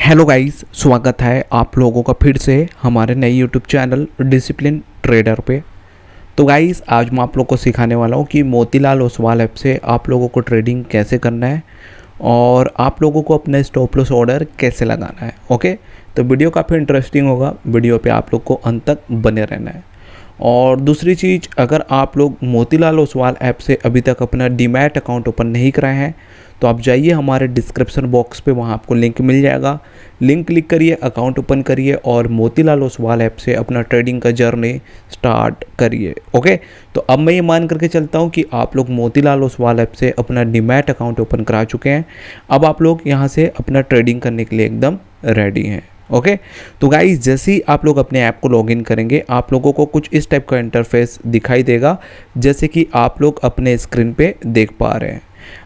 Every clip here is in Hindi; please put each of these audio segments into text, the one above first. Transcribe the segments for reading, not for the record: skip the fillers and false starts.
हेलो गाइस, स्वागत है आप लोगों का फिर से हमारे नए यूट्यूब चैनल डिसिप्लिन ट्रेडर पे। तो गाइस, आज मैं आप लोग को सिखाने वाला हूँ कि मोतीलाल ओसवाल ऐप से आप लोगों को ट्रेडिंग कैसे करना है और आप लोगों को अपना स्टॉप लॉस ऑर्डर कैसे लगाना है। ओके, तो वीडियो काफ़ी इंटरेस्टिंग होगा, वीडियो पे आप लोग को अंत तक बने रहना है। और दूसरी चीज़, अगर आप लोग मोतीलाल ओसवाल ऐप से अभी तक अपना डीमैट अकाउंट ओपन नहीं कराए हैं तो आप जाइए हमारे डिस्क्रिप्शन बॉक्स पे, वहाँ आपको लिंक मिल जाएगा। लिंक क्लिक करिए, अकाउंट ओपन करिए और मोतीलाल ओसवाल ऐप से अपना ट्रेडिंग का जर्नी स्टार्ट करिए। ओके, तो अब मैं ये मान करके चलता हूँ कि आप लोग मोतीलाल ओसवाल ऐप से अपना डीमैट अकाउंट ओपन करा चुके हैं। अब आप लोग यहाँ से अपना ट्रेडिंग करने के लिए एकदम रेडी हैं। ओके, तो गाइस, जैसे ही आप लोग अपने ऐप को लॉगिन करेंगे आप लोगों को कुछ इस टाइप का इंटरफेस दिखाई देगा, जैसे कि आप लोग अपने स्क्रीन पे देख पा रहे हैं।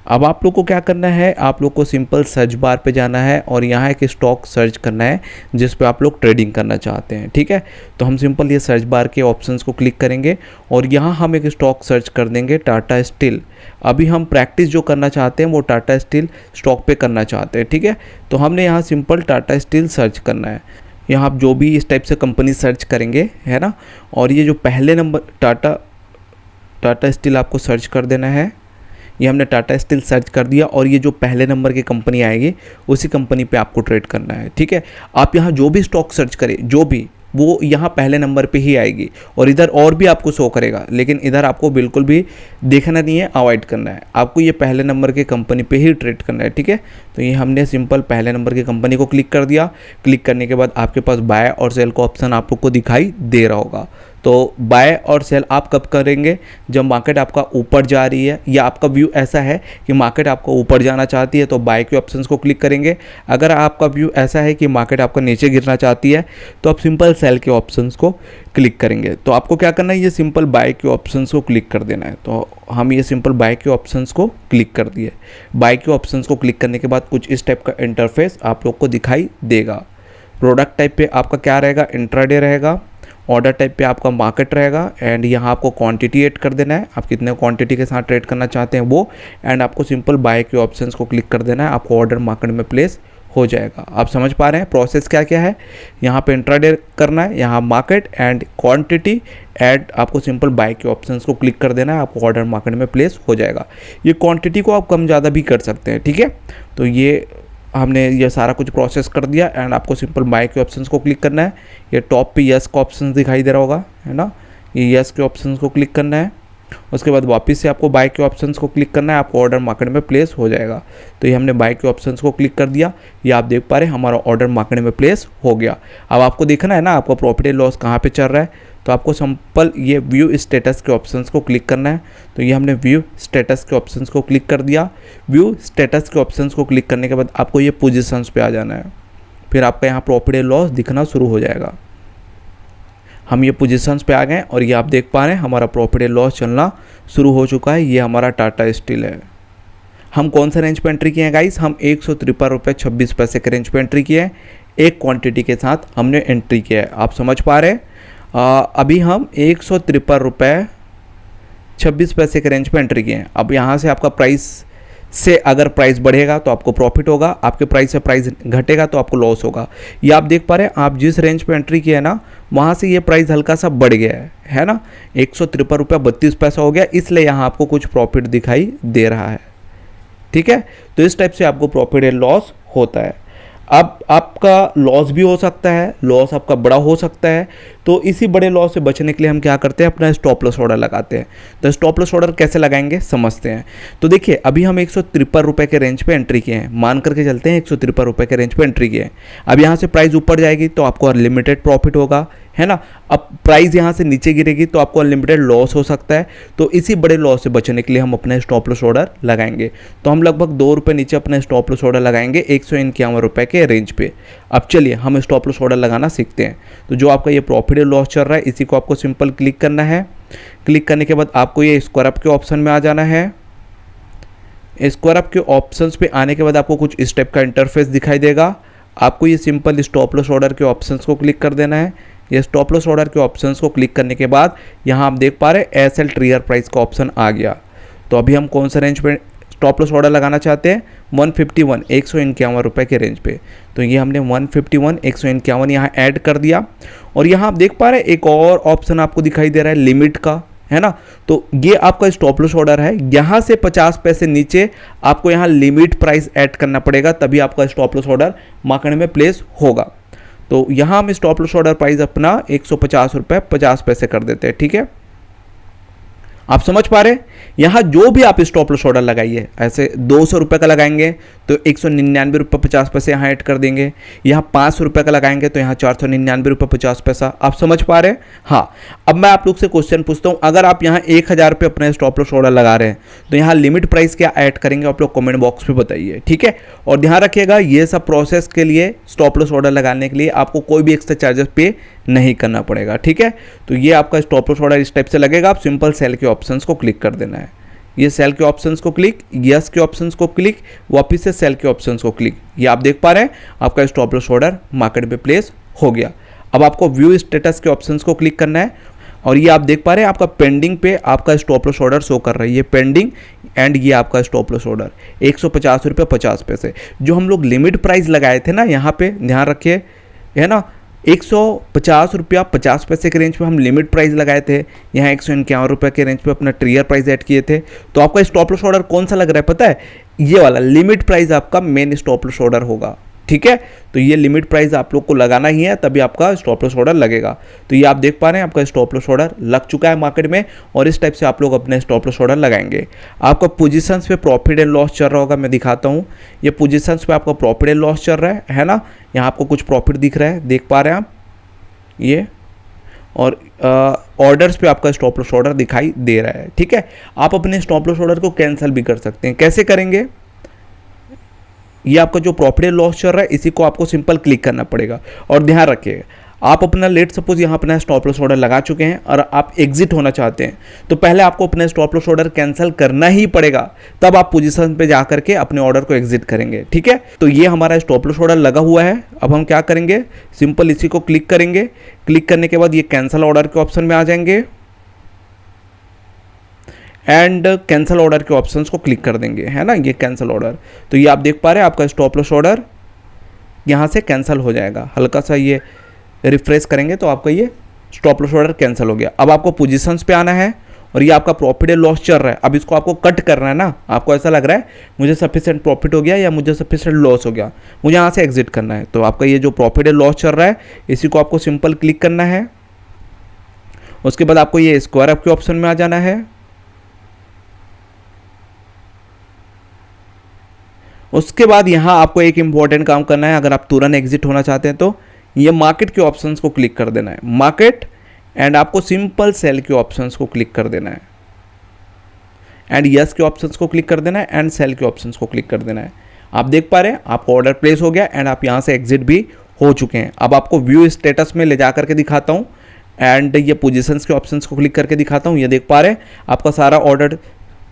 अब आप लोग को क्या करना है, आप लोग को सिंपल सर्च बार पे जाना है और यहाँ एक स्टॉक सर्च करना है जिस पे आप लोग ट्रेडिंग करना चाहते हैं। ठीक है, तो हम सिंपल ये सर्च बार के ऑप्शंस को क्लिक करेंगे और यहाँ हम एक स्टॉक सर्च कर देंगे, टाटा स्टील। अभी हम प्रैक्टिस जो करना चाहते हैं वो टाटा स्टील स्टॉक पे करना चाहते हैं। ठीक है, तो हमने यहाँ सिंपल टाटा स्टील सर्च करना है। यहाँ आप जो भी इस टाइप से कंपनी सर्च करेंगे, है ना, और ये जो पहले नंबर टाटा स्टील आपको सर्च कर देना है। ये हमने टाटा स्टील सर्च कर दिया और ये जो पहले नंबर की कंपनी आएगी उसी कंपनी पे आपको ट्रेड करना है। ठीक है, आप यहाँ जो भी स्टॉक सर्च करें, जो भी, वो यहाँ पहले नंबर पे ही आएगी और इधर और भी आपको शो करेगा, लेकिन इधर आपको बिल्कुल भी देखना नहीं है, अवॉइड करना है। आपको ये पहले नंबर की कंपनी पे ही ट्रेड करना है। ठीक है, तो ये हमने सिंपल पहले नंबर की कंपनी को क्लिक कर दिया। क्लिक करने के बाद आपके पास बाय और सेल का ऑप्शन आप लोग को दिखाई दे रहा होगा। तो बाय और सेल आप कब करेंगे, जब मार्केट आपका ऊपर जा रही है या आपका व्यू ऐसा है कि मार्केट आपको ऊपर जाना चाहती है तो बाय के ऑप्शंस को क्लिक करेंगे। अगर आपका व्यू ऐसा है कि मार्केट आपका नीचे गिरना चाहती है तो आप सिंपल सेल के ऑप्शंस को क्लिक करेंगे। तो आपको क्या करना है, ये सिंपल बाय के ऑप्शंस को क्लिक कर देना है। तो हम ये सिंपल बाय के ऑप्शंस को क्लिक कर दिए। बाय के ऑप्शंस को क्लिक करने के बाद कुछ इस टाइप का इंटरफेस आप लोग को दिखाई देगा। प्रोडक्ट टाइप पे आपका क्या रहेगा, इंट्राडे रहेगा। ऑर्डर टाइप पे आपका मार्केट रहेगा एंड यहाँ आपको क्वांटिटी ऐड कर देना है, आप कितने क्वांटिटी के साथ ट्रेड करना चाहते हैं वो, एंड आपको सिंपल बाय के ऑप्शंस को क्लिक कर देना है। आपको ऑर्डर मार्केट में प्लेस हो जाएगा। आप समझ पा रहे हैं प्रोसेस क्या क्या है। यहाँ पे इंट्राडे करना है, यहाँ मार्केट एंड क्वांटिटी, एंड आपको सिंपल बाय के ऑप्शंस को क्लिक कर देना है। आपको ऑर्डर मार्केट में प्लेस हो जाएगा। ये क्वांटिटी को आप कम ज़्यादा भी कर सकते हैं। ठीक है, तो ये हमने ये सारा कुछ प्रोसेस कर दिया एंड आपको सिंपल बाय के ऑप्शंस को क्लिक करना है। ये टॉप पे यस का ऑप्शन दिखाई दे रहा होगा, है ना, ये यस के ऑप्शंस को क्लिक करना है। उसके बाद वापस से आपको बाय के ऑप्शंस को क्लिक करना है, आपको ऑर्डर मार्केट में प्लेस हो जाएगा। तो ये हमने बाय के ऑप्शंस को क्लिक कर दिया, ये आप देख पा रहे हैं हमारा ऑर्डर मार्केट में प्लेस हो गया। अब आपको देखना है ना आपका प्रॉफिट एंड लॉस कहाँ पे चल रहा है, तो आपको सिंपल ये व्यू स्टेटस के ऑप्शंस को क्लिक करना है। तो ये हमने व्यू स्टेटस के ऑप्शंस को क्लिक कर दिया। व्यू स्टेटस के ऑप्शंस को क्लिक करने के बाद आपको ये पोजीशंस पे आ जाना है, फिर आपका यहाँ प्रॉफिट एंड लॉस दिखना शुरू हो जाएगा। हम ये पोजीशंस पे आ गए और ये आप देख पा रहे हैं हमारा प्रॉफिट एंड लॉस चलना शुरू हो चुका है। ये हमारा टाटा स्टील है। हम कौन सा रेंज पे एंट्री किए हैं गाइस, हम 153 रुपये 26 पैसे के रेंज पे एंट्री किए हैं। एक क्वांटिटी के साथ हमने एंट्री किया है, आप समझ पा रहे हैं। अभी हम 153 रुपये 26 पैसे के रेंज पे एंट्री किए हैं। अब यहाँ से आपका प्राइस से अगर प्राइस बढ़ेगा तो आपको प्रॉफिट होगा, आपके प्राइस से प्राइस घटेगा तो आपको लॉस होगा। ये आप देख पा रहे हैं, आप जिस रेंज पे एंट्री किया है ना वहाँ से ये प्राइस हल्का सा बढ़ गया है ना, 153 रुपये 32 पैसा हो गया, इसलिए यहाँ आपको कुछ प्रॉफिट दिखाई दे रहा है। ठीक है, तो इस टाइप से आपको प्रॉफिट एंड लॉस होता है। अब आपका लॉस भी हो सकता है, लॉस आपका बड़ा हो सकता है, तो इसी बड़े लॉस से बचने के लिए हम क्या करते हैं, अपना स्टॉप लॉस ऑर्डर लगाते हैं। तो स्टॉप लॉस ऑर्डर कैसे लगाएंगे समझते हैं। तो देखिए, अभी हम 153 रुपये के रेंज पे एंट्री किए हैं, मान करके चलते हैं 153 रुपये के रेंज पे एंट्री किए हैं। अब यहाँ से प्राइस ऊपर जाएगी तो आपको अनलिमिटेड प्रॉफिट होगा, है ना। अब प्राइस यहाँ से नीचे गिरेगी तो आपको अनलिमिटेड लॉस हो सकता है। तो इसी बड़े लॉस से बचने के लिए हम अपना स्टॉप लॉस ऑर्डर लगाएंगे। तो हम लगभग 2 रुपये नीचे अपना स्टॉप लॉस ऑर्डर लगाएंगे 151 रुपये के रेंज पे। अब चलिए हम स्टॉप लॉस ऑर्डर लगाना सीखते हैं। तो जो आपका ये प्रॉफिट एंड लॉस चल रहा है इसी को आपको सिंपल क्लिक करना है। क्लिक करने के बाद आपको ये स्क्वायर अप के ऑप्शन में आ जाना है। स्क्वायर अप के ऑप्शंस पे आने के बाद आपको कुछ इस टाइप का इंटरफेस दिखाई देगा। आपको ये सिंपल स्टॉप लॉस ऑर्डर के ऑप्शंस को क्लिक कर देना है। ये स्टॉप लॉस ऑर्डर के ऑप्शंस को क्लिक करने के बाद यहाँ आप देख पा रहे हैं एसएल ट्रिगर प्राइस का ऑप्शन आ गया। तो अभी हम कौन सा रेंज पे स्टॉप लॉस ऑर्डर लगाना चाहते हैं 151 151 रुपये के रेंज पे। तो ये हमने 151 151 यहाँ ऐड कर दिया। और यहाँ आप देख पा रहे हैं एक और ऑप्शन आपको दिखाई दे रहा है लिमिट का, है ना। तो ये आपका स्टॉप लॉस ऑर्डर है, यहाँ से 50 पैसे नीचे आपको यहाँ लिमिट प्राइस ऐड करना पड़ेगा, तभी आपका स्टॉप लॉस ऑर्डर मार्केट में प्लेस होगा। तो यहाँ हम स्टॉप लॉस ऑर्डर प्राइस अपना 150 रुपये 50 पैसे कर देते हैं, ठीक है। आप समझ पा रहे हैं, यहाँ जो भी आप स्टॉप लॉस ऑर्डर लगाइए, ऐसे 200 रुपये का लगाएंगे तो 199 रुपये 50 पैसे यहाँ ऐड कर देंगे, यहाँ 500 रुपये का लगाएंगे तो यहाँ 499 रुपये 50 पैसा। आप समझ पा रहे हैं। हाँ, अब मैं आप लोग से क्वेश्चन पूछता हूँ, अगर आप यहाँ 1000 रुपये अपने स्टॉप लॉस ऑर्डर लगा रहे हैं तो यहाँ लिमिट प्राइस क्या ऐड करेंगे आप लोग कमेंट बॉक्स में बताइए, ठीक है। और ध्यान रखिएगा ये सब प्रोसेस के लिए स्टॉप लॉस ऑर्डर लगाने के लिए आपको कोई भी एक्स्ट्रा चार्जेस पे नहीं करना पड़ेगा, ठीक है। तो ये आपका स्टॉप लॉस ऑर्डर इस टाइप से लगेगा। आप सिंपल सेल के ऑप्शंस को क्लिक कर देना है, ये सेल के ऑप्शंस को क्लिक, यस के ऑप्शंस को क्लिक, वापस से सेल के ऑप्शंस को क्लिक। ये आप देख पा रहे हैं आपका स्टॉप लॉस ऑर्डर मार्केट में प्लेस हो गया। अब आपको व्यू स्टेटस के ऑप्शंस को क्लिक करना है और ये आप देख पा रहे हैं आपका पेंडिंग पे आपका स्टॉप लॉस ऑर्डर शो कर रही है, पेंडिंग एंड ये आपका स्टॉप लॉस ऑर्डर 150 रुपये 50 पैसे। जो हम लोग लिमिट प्राइस लगाए थे ना, यहाँ पे ध्यान रखिए, है ना, 150 रुपया 50 पैसे के रेंज पे हम लिमिट प्राइस लगाए थे, यहाँ 151 रुपये के रेंज पे अपना ट्रिगर प्राइस ऐड किए थे। तो आपका स्टॉप लॉस ऑर्डर कौन सा लग रहा है पता है, ये वाला लिमिट प्राइस आपका मेन स्टॉप लॉस ऑर्डर होगा, ठीक है। तो ये लिमिट प्राइस आप लोग को लगाना ही है, तभी आपका स्टॉप लॉस ऑर्डर लगेगा। तो ये आप देख पा रहे हैं आपका स्टॉप लॉस ऑर्डर लग चुका है मार्केट में और इस टाइप से आप लोग अपने स्टॉप लॉस ऑर्डर लगाएंगे। आपका पोजीशंस पे प्रॉफिट एंड लॉस चल रहा होगा, मैं दिखाता हूँ। ये पोजीशंस पे आपका प्रॉफिट एंड लॉस चल रहा है ना, यहाँ आपको कुछ प्रॉफिट दिख रहा है, देख पा रहे हैं आप ये, और ऑर्डर्स पे आपका स्टॉप लॉस ऑर्डर दिखाई दे रहा है, ठीक है। आप अपने स्टॉप लॉस ऑर्डर को कैंसिल भी कर सकते हैं। कैसे करेंगे, ये आपका जो प्रॉफिट एंड लॉस चल रहा है इसी को आपको सिंपल क्लिक करना पड़ेगा। और ध्यान रखिएगा, आप अपना लेट सपोज यहाँ अपना स्टॉप लॉस ऑर्डर लगा चुके हैं और आप एग्जिट होना चाहते हैं, तो पहले आपको अपना स्टॉप लॉस ऑर्डर कैंसिल करना ही पड़ेगा, तब आप पोजीशन पे जा करके अपने ऑर्डर को एग्जिट करेंगे, ठीक है। तो ये हमारा स्टॉप लॉस ऑर्डर लगा हुआ है। अब हम क्या करेंगे, सिंपल इसी को क्लिक करेंगे। क्लिक करने के बाद ये कैंसिल ऑर्डर के ऑप्शन में आ जाएंगे एंड कैंसिल ऑर्डर के ऑप्शंस को क्लिक कर देंगे, है ना, ये कैंसिल ऑर्डर। तो ये आप देख पा रहे हैं आपका स्टॉप लॉस ऑर्डर यहाँ से कैंसिल हो जाएगा। हल्का सा ये रिफ्रेश करेंगे तो आपका ये स्टॉप लॉस ऑर्डर कैंसिल हो गया। अब आपको पोजीशंस पे आना है और ये आपका प्रॉफिट एंड लॉस चल रहा है, अब इसको आपको कट करना है ना। आपको ऐसा लग रहा है मुझे सफिशिएंट प्रॉफिट हो गया या मुझे सफिशिएंट लॉस हो गया, मुझे यहाँ से एग्जिट करना है। तो आपका ये जो प्रॉफिट एंड लॉस चल रहा है इसी को आपको सिंपल क्लिक करना है। उसके बाद आपको ये स्क्वायर अप के ऑप्शन में आ जाना है। उसके बाद यहाँ आपको एक इंपॉर्टेंट काम करना है, अगर आप तुरंत एग्जिट होना चाहते हैं तो ये मार्केट के ऑप्शंस को क्लिक कर देना है, मार्केट, एंड आपको सिंपल सेल के ऑप्शंस को क्लिक कर देना है एंड यस के ऑप्शंस को क्लिक कर देना है एंड सेल के ऑप्शंस को क्लिक कर देना है। आप देख पा रहे हैं आपका ऑर्डर प्लेस हो गया एंड आप यहाँ से एग्जिट भी हो चुके हैं। अब आपको व्यू स्टेटस में ले जा करके दिखाता हूँ एंड ये पोजीशंस के ऑप्शंस को क्लिक करके दिखाता हूँ। ये देख पा रहे हैं आपका सारा ऑर्डर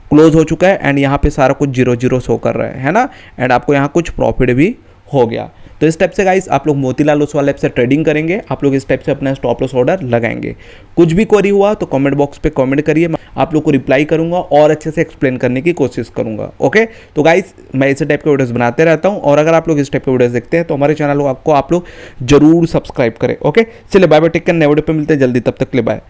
क्लोज हो चुका है एंड यहाँ पे सारा कुछ 0 शो कर रहा है ना, एंड आपको यहाँ कुछ प्रॉफिट भी हो गया। तो इस टाइप से गाइस आप लोग मोतीलाल ओसवाल ऐप से ट्रेडिंग करेंगे, आप लोग इस टाइप से अपना स्टॉप लॉस ऑर्डर लगाएंगे। कुछ भी क्वेरी हुआ तो कमेंट बॉक्स पे कमेंट करिए, मैं आप लोग को रिप्लाई करूंगा और अच्छे से एक्सप्लेन करने की कोशिश करूंगा। ओके, तो गाइस मैं इस टाइप के वीडियोस बनाते रहता हूं और अगर आप लोग इस टाइप के वीडियोस देखते हैं तो हमारे चैनल को आप लोग जरूर सब्सक्राइब करें। ओके, चलिए बाय बाय, टेक केयर, नए वीडियो पे मिलते हैं जल्दी, तब तक के लिए बाय।